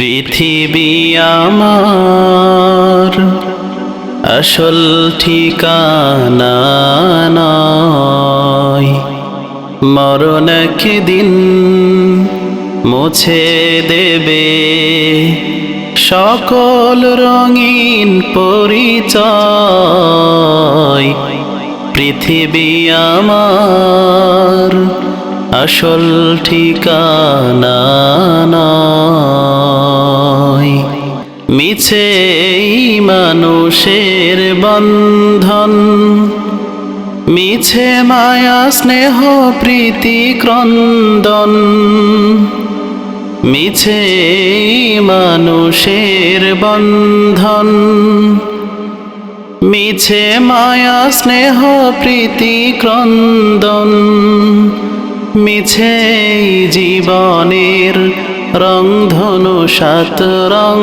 পৃথিবী আমার আসল ঠিকানা নয়, মরণ একদিন মুছে দেবে সকল রঙিন পরিচয়। পৃথিবী আমার আসল ঠিকানা নয়। মিছে মানুষের বন্ধন, মিছে মায়া স্নেহ প্রীতি ক্রন্দন, মিছে মানুষের বন্ধন, মিছে মায়া স্নেহ প্রীতি ক্রন্দন, মিছে জীবনের রংধনু সাত রং,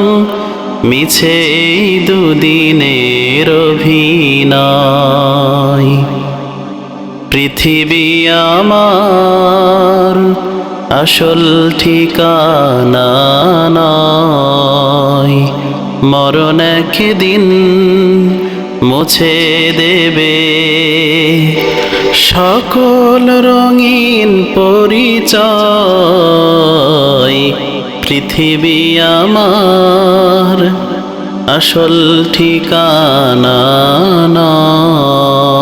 মিছে দুদিনের অভিনয়। পৃথিবী আমার আসল ঠিকানা নয়, মরণ একদিন মুছে দেবে সকল রঙিন পরিচয়। পৃথিবী আমার আসল ঠিকানা নয়।